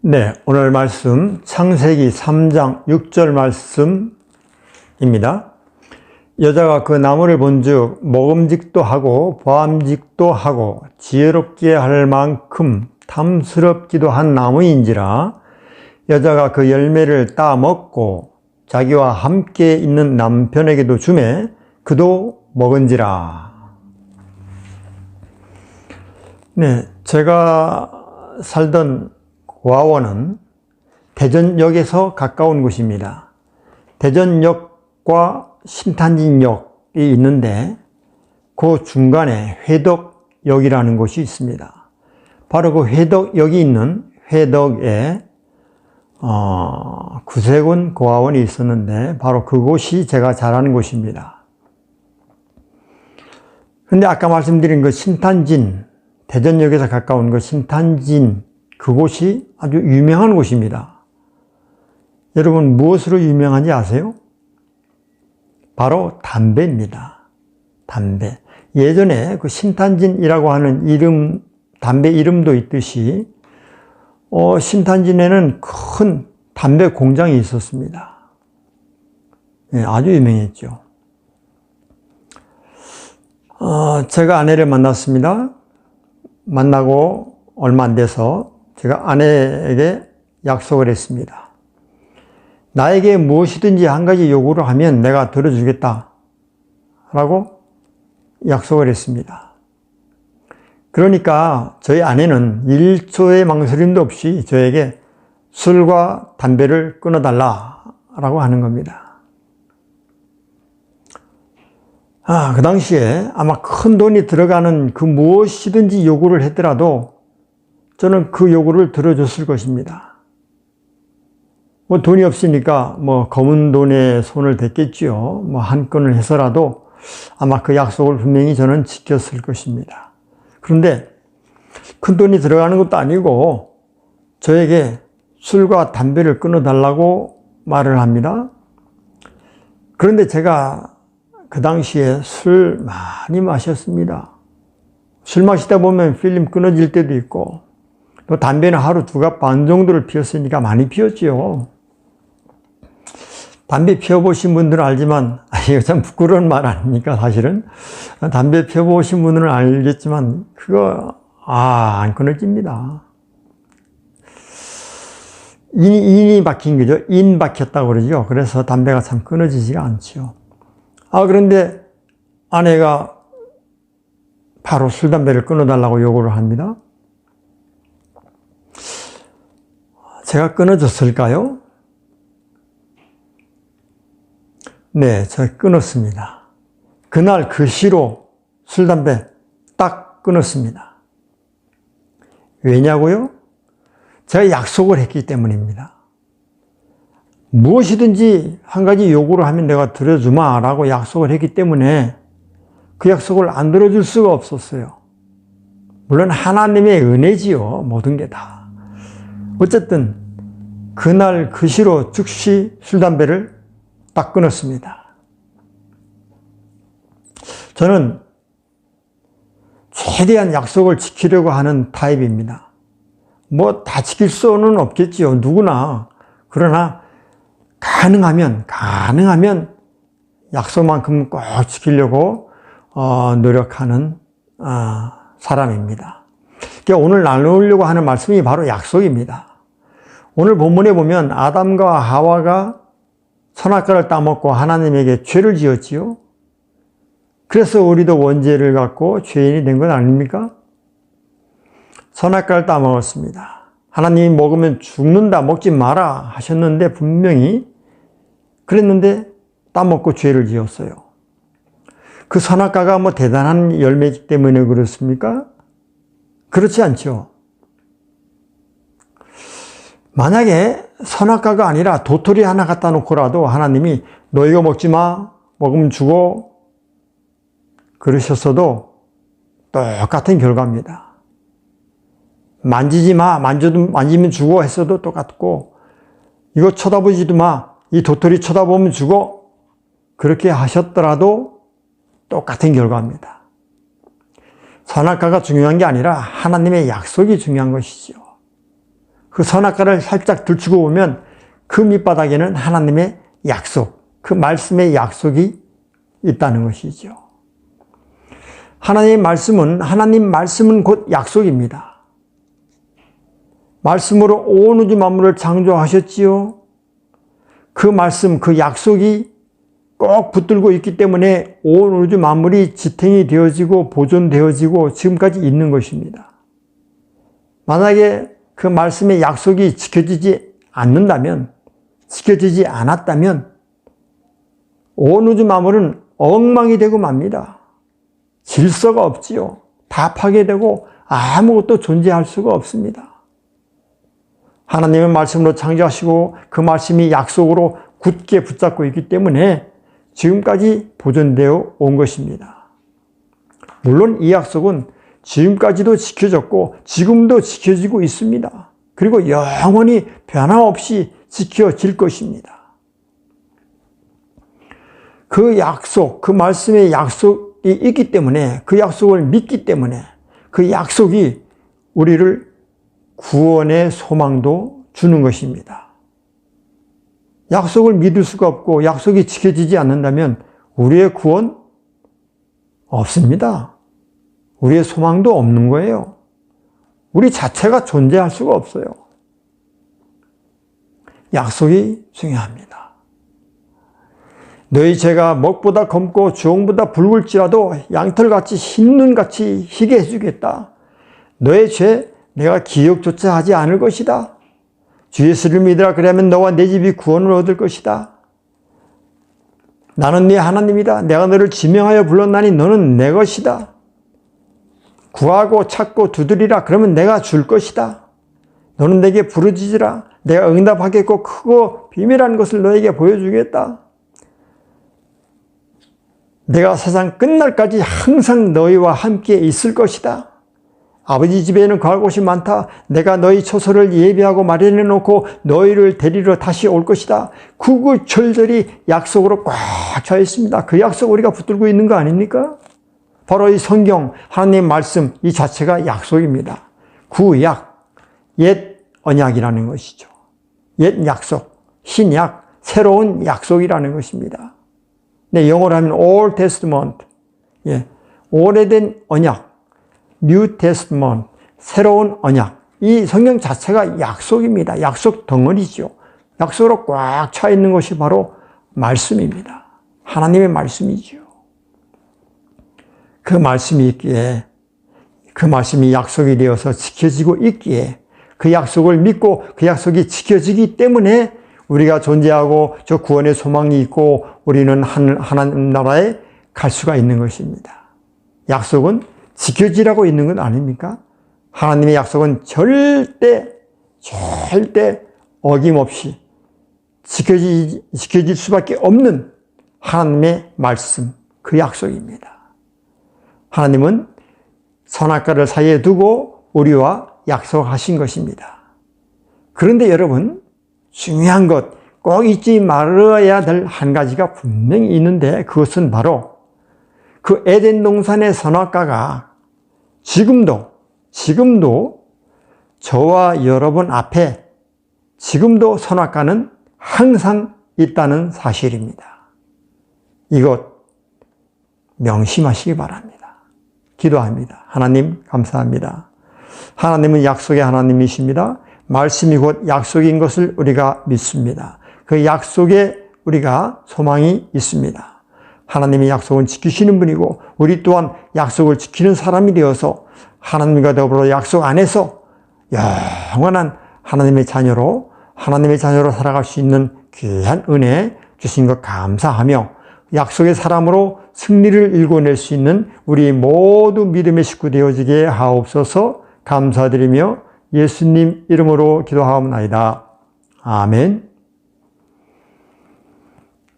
네, 오늘 말씀 창세기 3장 6절 말씀입니다. 여자가 그 나무를 본즉 먹음직도 하고 보암직도 하고 지혜롭게 할 만큼 탐스럽기도 한 나무인지라 여자가 그 열매를 따 먹고 자기와 함께 있는 남편에게도 주매 그도 먹은지라. 네, 제가 살던 고아원은 대전역에서 가까운 곳입니다. 대전역과 신탄진역이 있는데 그 중간에 회덕역이라는 곳이 있습니다. 바로 그 회덕역이 있는 회덕에 구세군 고아원이 있었는데 바로 그곳이 제가 자라는 곳입니다. 근데 아까 말씀드린 그 신탄진, 대전역에서 가까운 그 신탄진 그곳이 아주 유명한 곳입니다. 여러분 무엇으로 유명한지 아세요? 바로 담배입니다. 담배. 예전에 그 신탄진이라고 하는 이름, 담배 이름도 있듯이 신탄진에는 큰 담배 공장이 있었습니다. 네, 아주 유명했죠. 제가 아내를 만났습니다. 만나고 얼마 안 돼서 제가 아내에게 약속을 했습니다. 나에게 무엇이든지 한 가지 요구를 하면 내가 들어주겠다 라고 약속을 했습니다. 그러니까 저희 아내는 1초의 망설임도 없이 저에게 술과 담배를 끊어달라 라고 하는 겁니다. 그 당시에 아마 큰 돈이 들어가는 그 무엇이든지 요구를 했더라도 저는 그 요구를 들어줬을 것입니다. 뭐 돈이 없으니까 뭐 검은 돈에 손을 댔겠지요. 뭐 한 건을 해서라도 아마 그 약속을 분명히 저는 지켰을 것입니다. 그런데 큰 돈이 들어가는 것도 아니고 저에게 술과 담배를 끊어달라고 말을 합니다. 그런데 제가 그 당시에 술 많이 마셨습니다. 술 마시다 보면 필름 끊어질 때도 있고 또 담배는 하루 2갑 반 정도를 피웠으니까 많이 피웠지요. 담배 피워보신 분들은 알지만 이거 참 부끄러운 말 아닙니까 사실은. 담배 피워보신 분들은 알겠지만 그거 안 끊어집니다. 인이 박힌 거죠. 인 박혔다고 그러죠. 그래서 담배가 참 끊어지지가 않죠. 그런데 아내가 바로 술, 담배를 끊어달라고 요구를 합니다. 제가 끊어줬을까요? 네, 제가 끊었습니다. 그날 그 시로 술, 담배 딱 끊었습니다. 왜냐고요? 제가 약속을 했기 때문입니다. 무엇이든지 한 가지 요구를 하면 내가 들어주마 라고 약속을 했기 때문에 그 약속을 안 들어줄 수가 없었어요. 물론 하나님의 은혜지요. 모든 게 다. 어쨌든 그날 그 시로 즉시 술, 담배를 딱 끊었습니다. 저는 최대한 약속을 지키려고 하는 타입입니다. 뭐 다 지킬 수는 없겠지요. 누구나. 그러나 가능하면 약속만큼 꼭 지키려고 노력하는 사람입니다. 그러니까 오늘 나누려고 하는 말씀이 바로 약속입니다. 오늘 본문에 보면 아담과 하와가 선악과를 따먹고 하나님에게 죄를 지었지요. 그래서 우리도 원죄를 갖고 죄인이 된 건 아닙니까? 선악과를 따먹었습니다. 하나님이 먹으면 죽는다, 먹지 마라 하셨는데 분명히 그랬는데 따먹고 죄를 지었어요. 그 선악과가 뭐 대단한 열매이기 때문에 그렇습니까? 그렇지 않죠. 만약에 선악과가 아니라 도토리 하나 갖다 놓고라도 하나님이 너 이거 먹지 마, 먹으면 죽어 그러셨어도 똑같은 결과입니다. 만지지 마, 만지면 죽어 했어도 똑같고 이거 쳐다보지도 마, 이 도토리 쳐다보면 죽어 그렇게 하셨더라도 똑같은 결과입니다. 선악과가 중요한 게 아니라 하나님의 약속이 중요한 것이죠. 그 선악과를 살짝 들추고 보면 그 밑바닥에는 하나님의 약속, 그 말씀의 약속이 있다는 것이죠. 하나님 말씀은 곧 약속입니다. 말씀으로 온 우주 만물을 창조하셨지요. 그 말씀, 그 약속이 꼭 붙들고 있기 때문에 온 우주 만물이 지탱이 되어지고 보존되어지고 지금까지 있는 것입니다. 만약에 그 말씀의 약속이 지켜지지 않았다면 온 우주 만물은 엉망이 되고 맙니다. 질서가 없지요. 다 파괴되고 아무것도 존재할 수가 없습니다. 하나님의 말씀으로 창조하시고 그 말씀이 약속으로 굳게 붙잡고 있기 때문에 지금까지 보존되어 온 것입니다. 물론 이 약속은 지금까지도 지켜졌고 지금도 지켜지고 있습니다. 그리고 영원히 변함없이 지켜질 것입니다. 그 약속, 그 말씀의 약속이 있기 때문에, 그 약속을 믿기 때문에 그 약속이 우리를 구원의 소망도 주는 것입니다. 약속을 믿을 수가 없고 약속이 지켜지지 않는다면 우리의 구원 없습니다. 우리의 소망도 없는 거예요. 우리 자체가 존재할 수가 없어요. 약속이 중요합니다. 너희 죄가 먹보다 검고 주홍보다 붉을지라도 양털같이 흰 눈같이 희게 해주겠다. 너의 죄 내가 기억조차 하지 않을 것이다. 주 예수를 믿으라. 그러면 너와 내 집이 구원을 얻을 것이다. 나는 네 하나님이다. 내가 너를 지명하여 불렀나니 너는 내 것이다. 구하고 찾고 두드리라. 그러면 내가 줄 것이다. 너는 내게 부르짖으라. 내가 응답하겠고 크고 비밀한 것을 너에게 보여주겠다. 내가 세상 끝날까지 항상 너희와 함께 있을 것이다. 아버지 집에는 거할 곳이 많다. 내가 너희 처소를 예비하고 마련해 놓고 너희를 데리러 다시 올 것이다. 구구절절히 약속으로 꽉 차 있습니다. 그 약속 우리가 붙들고 있는 거 아닙니까? 바로 이 성경, 하나님의 말씀 이 자체가 약속입니다. 구약, 옛 언약이라는 것이죠. 옛 약속, 신약, 새로운 약속이라는 것입니다. 네, 영어로 하면 Old Testament, 오래된 언약, New Testament, 새로운 언약. 이 성경 자체가 약속입니다. 약속 덩어리죠. 약속으로 꽉 차 있는 것이 바로 말씀입니다. 하나님의 말씀이죠. 그 말씀이 있기에, 그 말씀이 약속이 되어서 지켜지고 있기에, 그 약속을 믿고 그 약속이 지켜지기 때문에 우리가 존재하고 저 구원의 소망이 있고 우리는 하나님 나라에 갈 수가 있는 것입니다. 약속은 지켜지라고 있는 건 아닙니까? 하나님의 약속은 절대 어김없이 지켜질 수밖에 없는 하나님의 말씀, 그 약속입니다. 하나님은 선악과를 사이에 두고 우리와 약속하신 것입니다. 그런데 여러분, 중요한 것, 꼭 잊지 말아야 될 한 가지가 분명히 있는데 그것은 바로 그 에덴 동산의 선악과가 지금도 저와 여러분 앞에 지금도 선악과는 항상 있다는 사실입니다. 이것 명심하시기 바랍니다. 기도합니다. 하나님 감사합니다. 하나님은 약속의 하나님이십니다. 말씀이 곧 약속인 것을 우리가 믿습니다. 그 약속에 우리가 소망이 있습니다. 하나님의 약속은 지키시는 분이고 우리 또한 약속을 지키는 사람이 되어서 하나님과 더불어 약속 안에서 영원한 하나님의 자녀로 살아갈 수 있는 귀한 은혜 주신 것 감사하며 약속의 사람으로 승리를 일궈낼 수 있는 우리 모두 믿음의 식구 되어지게 하옵소서. 감사드리며 예수님 이름으로 기도하옵나이다. 아멘.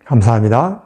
감사합니다.